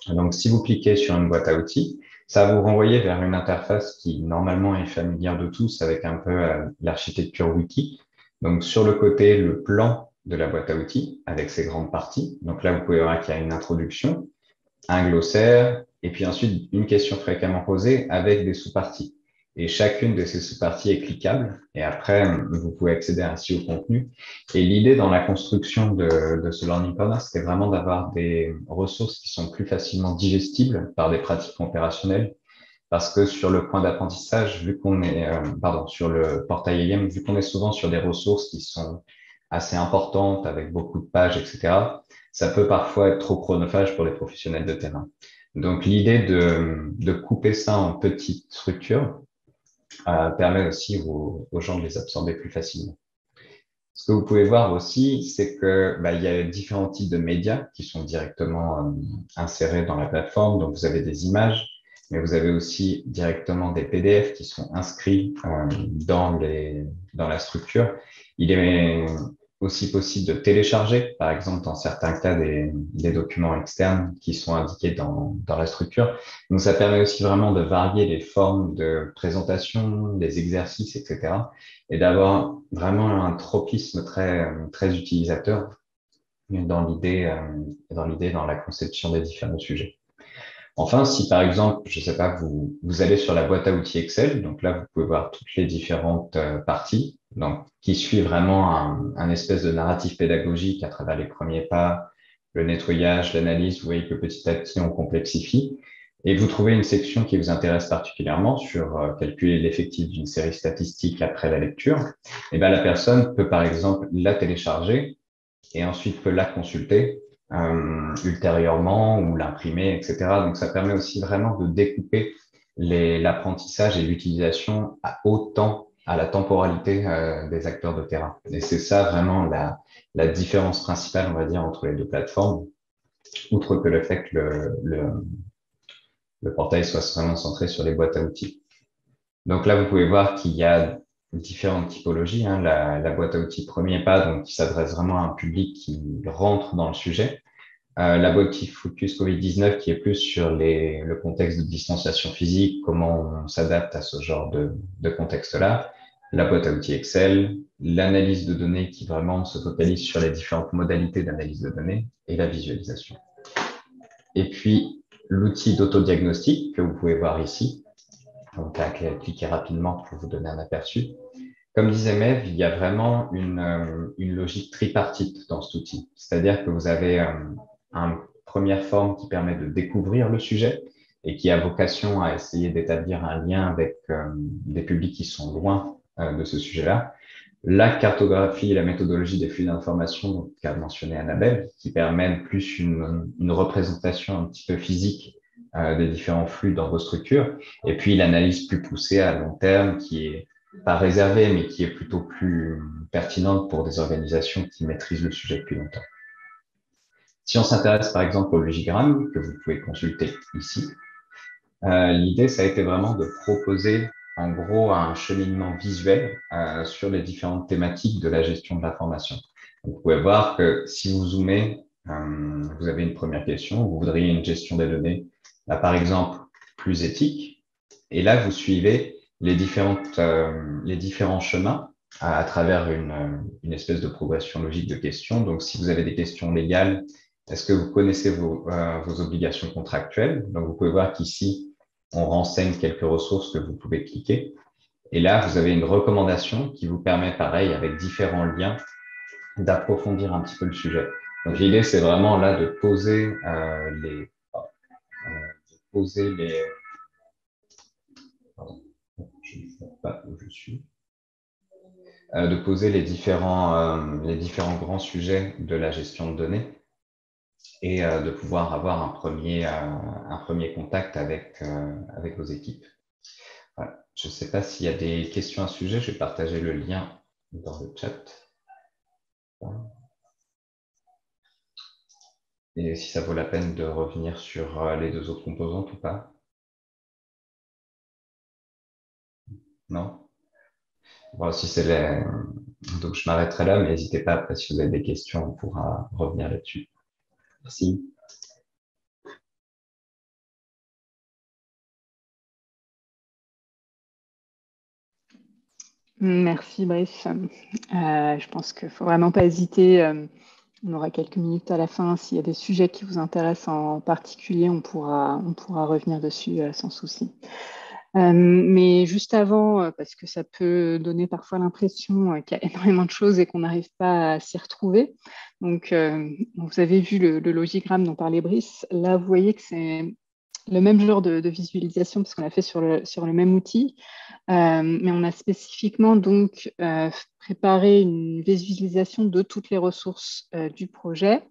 Donc, si vous cliquez sur une boîte à outils, ça va vous renvoyer vers une interface qui, normalement, est familière de tous avec un peu l'architecture wiki. Donc, sur le côté, le plan de la boîte à outils avec ses grandes parties. Donc là, vous pouvez voir qu'il y a une introduction, un glossaire, et puis ensuite, une question fréquemment posée avec des sous-parties. Et chacune de ces sous-parties est cliquable. Et après, vous pouvez accéder ainsi au contenu. Et l'idée dans la construction de ce Learning Corner, c'était vraiment d'avoir des ressources qui sont plus facilement digestibles par des pratiques opérationnelles. Parce que sur le point d'apprentissage, vu qu'on est, sur le portail IAM, vu qu'on est souvent sur des ressources qui sont assez importantes avec beaucoup de pages, etc., ça peut parfois être trop chronophage pour les professionnels de terrain. Donc, l'idée de couper ça en petites structures permet aussi aux gens de les absorber plus facilement. Ce que vous pouvez voir aussi, c'est que il y a différents types de médias qui sont directement insérés dans la plateforme. Donc, vous avez des images, mais vous avez aussi directement des PDF qui sont inscrits dans la structure. Il est aussi possible de télécharger, par exemple, dans certains cas, des documents externes qui sont indiqués dans la structure. Donc, ça permet aussi vraiment de varier les formes de présentation, des exercices, etc. et d'avoir vraiment un tropisme très utilisateur dans l'idée, dans la conception des différents sujets. Enfin, si par exemple, je sais pas, vous allez sur la boîte à outils Excel, donc là, vous pouvez voir toutes les différentes parties, donc qui suivent vraiment un espèce de narratif pédagogique à travers les premiers pas, le nettoyage, l'analyse. Vous voyez que petit à petit, on complexifie. Et vous trouvez une section qui vous intéresse particulièrement sur calculer l'effectif d'une série statistique après la lecture. Et la personne peut par exemple la télécharger et ensuite peut la consulter ultérieurement ou l'imprimer, etc. Donc, ça permet aussi vraiment de découper l'apprentissage et l'utilisation autant à la temporalité des acteurs de terrain. Et c'est ça vraiment la différence principale, on va dire, entre les deux plateformes, outre que le fait que le portail soit vraiment centré sur les boîtes à outils. Donc là, vous pouvez voir qu'il y a différentes typologies. La boîte à outils premier pas, donc qui s'adresse vraiment à un public qui rentre dans le sujet. Laborative Focus Covid-19 qui est plus sur le contexte de distanciation physique, comment on s'adapte à ce genre de contexte-là. La boîte à outils Excel, l'analyse de données qui vraiment se focalise sur les différentes modalités d'analyse de données et la visualisation. Et puis, l'outil d'autodiagnostic que vous pouvez voir ici. Donc, à cliquer rapidement pour vous donner un aperçu. Comme disait Mev, il y a vraiment une logique tripartite dans cet outil. C'est-à-dire que vous avez une première forme qui permet de découvrir le sujet et qui a vocation à essayer d'établir un lien avec des publics qui sont loin de ce sujet-là. La cartographie et la méthodologie des flux d'information qu'a mentionné Annabelle, qui permettent plus une représentation un petit peu physique des différents flux dans vos structures. Et puis l'analyse plus poussée à long terme qui est pas réservée, mais qui est plutôt plus pertinente pour des organisations qui maîtrisent le sujet depuis longtemps. Si on s'intéresse par exemple au logigramme, que vous pouvez consulter ici, l'idée, ça a été vraiment de proposer en gros un cheminement visuel sur les différentes thématiques de la gestion de l'information. Vous pouvez voir que si vous zoomez, vous avez une première question, vous voudriez une gestion des données, là, par exemple, plus éthique, et là, vous suivez les différents chemins à travers une espèce de progression logique de questions. Donc, si vous avez des questions légales, est-ce que vous connaissez vos obligations contractuelles? Donc, vous pouvez voir qu'ici, on renseigne quelques ressources que vous pouvez cliquer. Et là, vous avez une recommandation qui vous permet, pareil, avec différents liens, d'approfondir un petit peu le sujet. Donc, l'idée, c'est vraiment là de poser pardon, je ne sais pas où je suis. De poser les différents grands sujets de la gestion de données et de pouvoir avoir un premier contact avec vos équipes. Voilà. Je ne sais pas s'il y a des questions à ce sujet, je vais partager le lien dans le chat. Et si ça vaut la peine de revenir sur les deux autres composantes ou pas. Non? Bon, si c'est donc je m'arrêterai là, mais n'hésitez pas après si vous avez des questions, on pourra revenir là-dessus. Merci. Merci Brice. Je pense qu'il ne faut vraiment pas hésiter. On aura quelques minutes à la fin. S'il y a des sujets qui vous intéressent en particulier, on pourra revenir dessus sans souci. Mais juste avant, parce que ça peut donner parfois l'impression qu'il y a énormément de choses et qu'on n'arrive pas à s'y retrouver. Donc, vous avez vu le logigramme dont parlait Brice. Là, vous voyez que c'est le même genre de visualisation parce qu'on l'a fait sur le même outil. Mais on a spécifiquement donc préparé une visualisation de toutes les ressources du projet.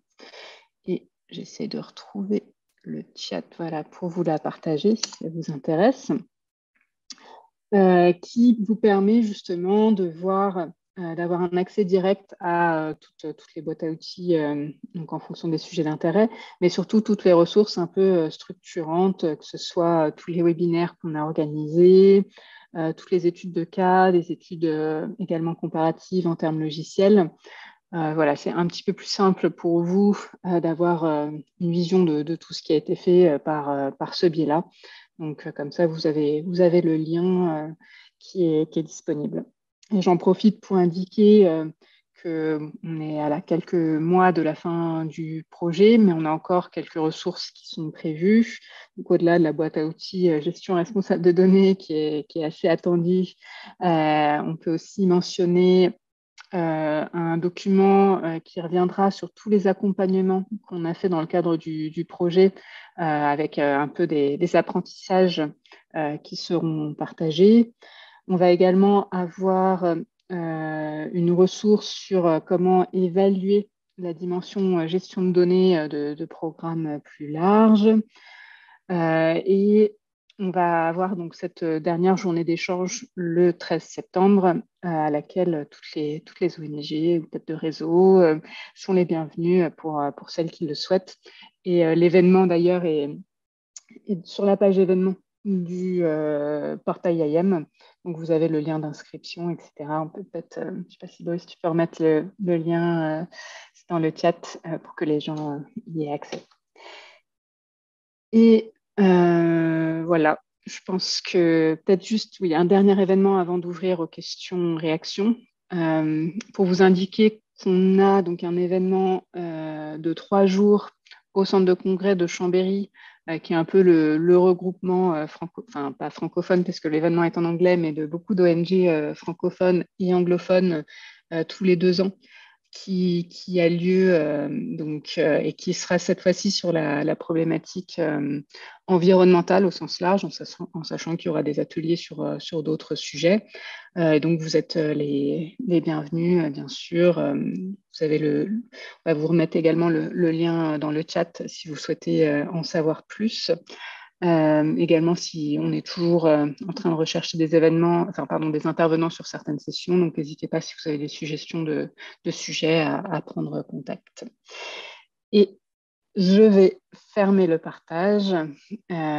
Et j'essaie de retrouver le chat pour vous la partager si ça vous intéresse. Qui vous permet justement de voir, d'avoir un accès direct à toutes les boîtes à outils, donc en fonction des sujets d'intérêt, mais surtout toutes les ressources un peu structurantes, que ce soit tous les webinaires qu'on a organisés, toutes les études de cas, des études également comparatives en termes logiciels. Voilà, c'est un petit peu plus simple pour vous d'avoir une vision de tout ce qui a été fait par ce biais-là. Donc, comme ça, vous avez le lien qui est disponible. Et j'en profite pour indiquer qu'on est à quelques mois de la fin du projet, mais on a encore quelques ressources qui sont prévues. Donc, au-delà de la boîte à outils gestion responsable de données qui est assez attendue, on peut aussi mentionner un document qui reviendra sur tous les accompagnements qu'on a fait dans le cadre du projet avec un peu des apprentissages qui seront partagés. On va également avoir une ressource sur comment évaluer la dimension gestion de données de programmes plus larges. Et on va avoir donc cette dernière journée d'échange le 13 septembre à laquelle toutes les ONG ou peut-être de réseau sont les bienvenues pour celles qui le souhaitent. Et l'événement d'ailleurs est sur la page événements du portail IAM. Donc vous avez le lien d'inscription, etc. On peut peut-être, je ne sais pas si Boris, tu peux remettre le lien dans le chat pour que les gens y aient accès. Et voilà, je pense que peut-être juste, oui, un dernier événement avant d'ouvrir aux questions-réactions, pour vous indiquer qu'on a donc un événement de 3 jours au centre de congrès de Chambéry, qui est un peu le regroupement enfin pas francophone parce que l'événement est en anglais, mais de beaucoup d'ONG francophones et anglophones tous les 2 ans, qui a lieu et qui sera cette fois-ci sur la problématique environnementale au sens large, en sachant qu'il y aura des ateliers sur d'autres sujets. Donc, vous êtes les bienvenus, bien sûr. Vous avez on va vous remettre également le lien dans le chat si vous souhaitez en savoir plus. Également, si on est toujours en train de rechercher des intervenants sur certaines sessions, donc n'hésitez pas si vous avez des suggestions de sujets à prendre contact. Et je vais fermer le partage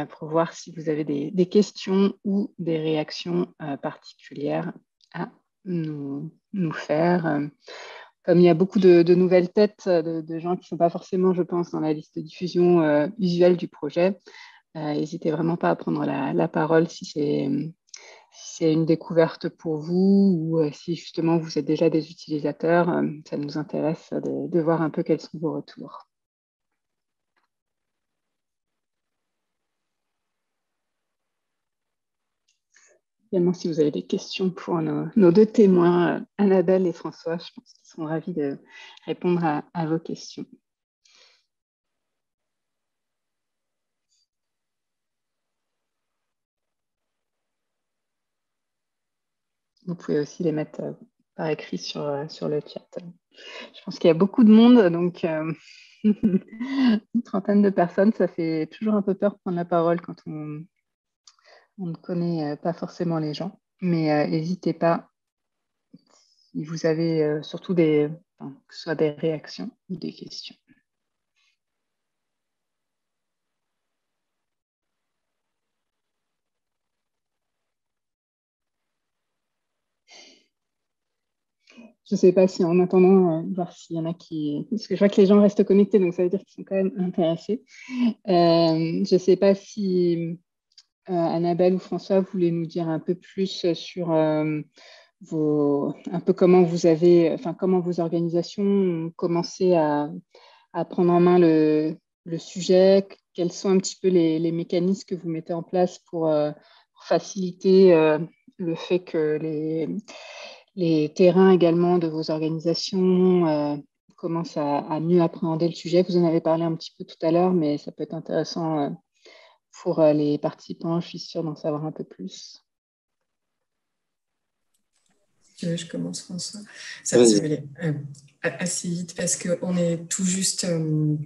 pour voir si vous avez des questions ou des réactions particulières à nous faire. Comme il y a beaucoup de nouvelles têtes, de gens qui ne sont pas forcément, je pense, dans la liste de diffusion visuelle du projet, n'hésitez vraiment pas à prendre la parole si c'est une découverte pour vous ou si justement vous êtes déjà des utilisateurs. Ça nous intéresse de voir un peu quels sont vos retours. Également, si vous avez des questions pour nos 2 témoins, Annabelle et François, je pense qu'ils seront ravis de répondre à vos questions. Vous pouvez aussi les mettre par écrit sur le chat. Je pense qu'il y a beaucoup de monde, donc une trentaine de personnes, ça fait toujours un peu peur de prendre la parole quand on ne connaît pas forcément les gens. Mais n'hésitez pas, si vous avez surtout que ce soit des réactions ou des questions. Je ne sais pas si en attendant, voir s'il y en a qui... Parce que je vois que les gens restent connectés, donc ça veut dire qu'ils sont quand même intéressés. Je ne sais pas si Annabelle ou François voulaient nous dire un peu plus sur un peu comment comment vos organisations ont commencé à prendre en main le sujet, quels sont un petit peu les mécanismes que vous mettez en place pour faciliter le fait que les terrains également de vos organisations commencent à mieux appréhender le sujet. Vous en avez parlé un petit peu tout à l'heure, mais ça peut être intéressant pour les participants, je suis sûre d'en savoir un peu plus. Je commence, François. Ça va aller assez vite parce qu'on est tout juste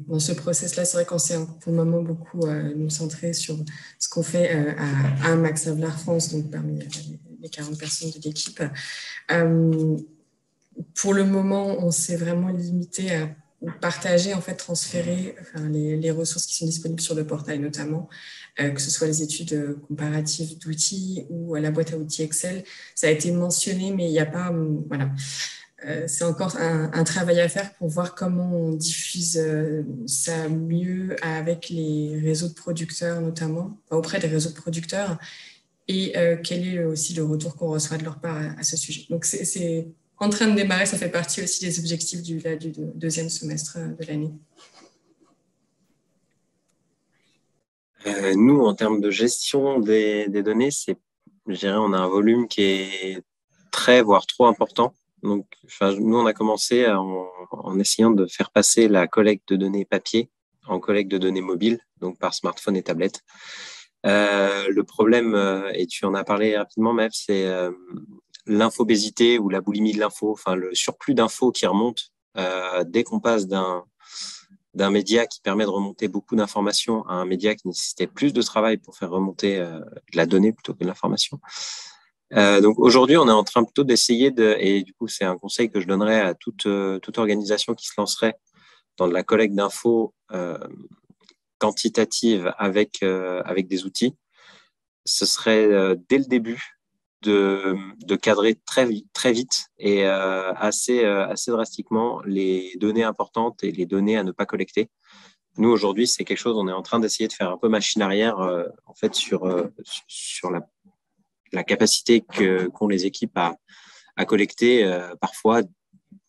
dans ce process-là. C'est vrai qu'on s'est pour le moment beaucoup nous centrer sur ce qu'on fait à Max Havelaar France, donc parmi les 40 personnes de l'équipe. Pour le moment, on s'est vraiment limité à partager, en fait, transférer les ressources qui sont disponibles sur le portail notamment, que ce soit les études comparatives d'outils ou la boîte à outils Excel. Ça a été mentionné, mais il n'y a pas... voilà. C'est encore un travail à faire pour voir comment on diffuse ça mieux avec les réseaux de producteurs notamment, auprès des réseaux de producteurs, et quel est aussi le retour qu'on reçoit de leur part à ce sujet. Donc, c'est en train de démarrer, ça fait partie aussi des objectifs du 2e semestre de l'année. Nous, en termes de gestion des données, je dirais, on a un volume qui est très, voire trop important. Donc, nous, on a commencé en essayant de faire passer la collecte de données papier en collecte de données mobiles, donc par smartphone et tablette. Le problème, et tu en as parlé rapidement, Mev, c'est l'infobésité ou la boulimie de l'info, enfin le surplus d'infos qui remonte dès qu'on passe d'un média qui permet de remonter beaucoup d'informations à un média qui nécessitait plus de travail pour faire remonter de la donnée plutôt que de l'information. Donc aujourd'hui, on est en train plutôt d'essayer et du coup, c'est un conseil que je donnerais à toute organisation qui se lancerait dans de la collecte d'infos quantitative avec des outils. Ce serait dès le début de cadrer très vite et assez drastiquement les données importantes et les données à ne pas collecter. Nous, aujourd'hui, c'est quelque chose, on est en train d'essayer de faire un peu machine arrière en fait sur la capacité qu'ont les équipes à collecter parfois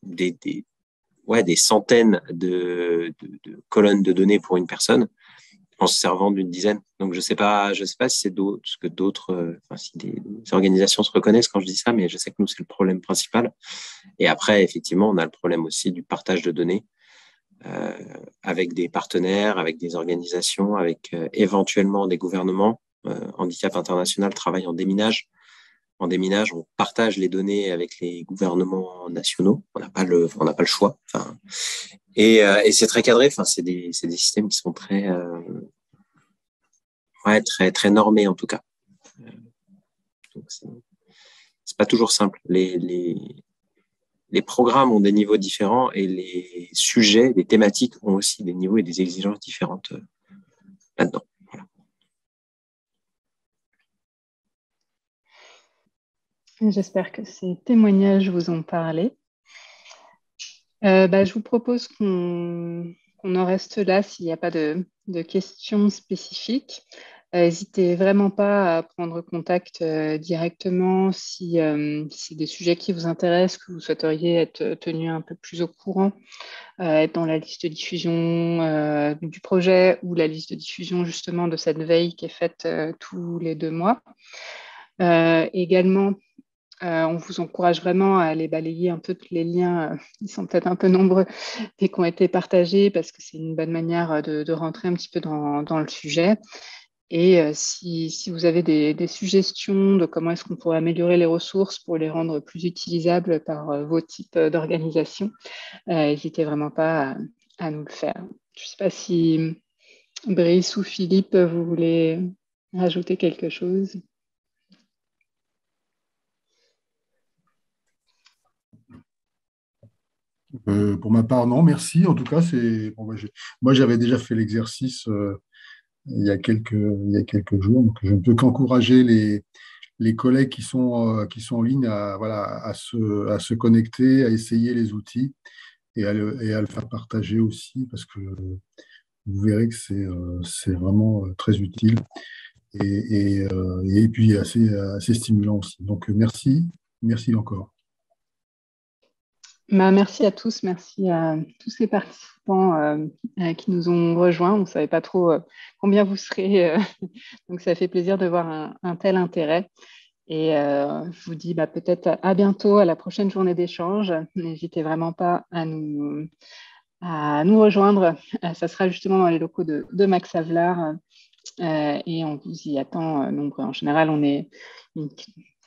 des centaines de colonnes de données pour une personne en se servant d'une dizaine. Donc, je sais pas si c'est ce que d'autres, si des organisations se reconnaissent quand je dis ça, mais je sais que nous, c'est le problème principal. Et après, effectivement, on a le problème aussi du partage de données avec des partenaires, avec des organisations, avec éventuellement des gouvernements. Handicap International travaille en déminage. En déminage, on partage les données avec les gouvernements nationaux. On n'a pas le choix. Et c'est très cadré. C'est des systèmes qui sont très normés en tout cas. Donc c'est pas toujours simple. Les programmes ont des niveaux différents et les sujets, les thématiques ont aussi des niveaux et des exigences différentes là-dedans. Voilà. J'espère que ces témoignages vous ont parlé. Je vous propose qu'on en reste là s'il n'y a pas de questions spécifiques. N'hésitez vraiment pas à prendre contact directement si c'est des sujets qui vous intéressent, que vous souhaiteriez être tenu un peu plus au courant, être dans la liste de diffusion du projet ou la liste de diffusion justement de cette veille qui est faite tous les 2 mois. Également, on vous encourage vraiment à aller balayer un peu tous les liens, ils sont peut-être un peu nombreux, et qui ont été partagés parce que c'est une bonne manière de rentrer un petit peu dans le sujet. Et si vous avez des suggestions de comment est-ce qu'on pourrait améliorer les ressources pour les rendre plus utilisables par vos types d'organisations, n'hésitez vraiment pas à nous le faire. Je ne sais pas si Brice ou Philippe, vous voulez rajouter quelque chose? Pour ma part, non, merci. En tout cas, moi, j'avais déjà fait l'exercice il y a quelques jours, donc je ne peux qu'encourager les collègues qui sont en ligne à se connecter, à essayer les outils et à le faire partager aussi, parce que vous verrez que c'est vraiment très utile et puis assez stimulant aussi. Donc, merci encore. Merci à tous, merci à tous les participants qui nous ont rejoints. On ne savait pas trop combien vous serez, donc ça fait plaisir de voir un tel intérêt. Et je vous dis peut-être à bientôt, à la prochaine journée d'échange. N'hésitez vraiment pas à nous rejoindre. Ça sera justement dans les locaux de Max Havelaar et on vous y attend nombreux. En général, on est une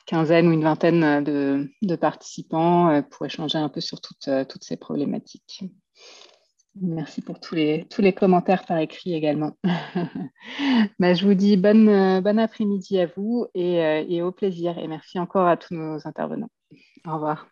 quinzaine ou une vingtaine de participants pour échanger un peu sur toutes ces problématiques. Merci pour tous les commentaires par écrit également. Je vous dis bon après-midi à vous et au plaisir. Et merci encore à tous nos intervenants. Au revoir.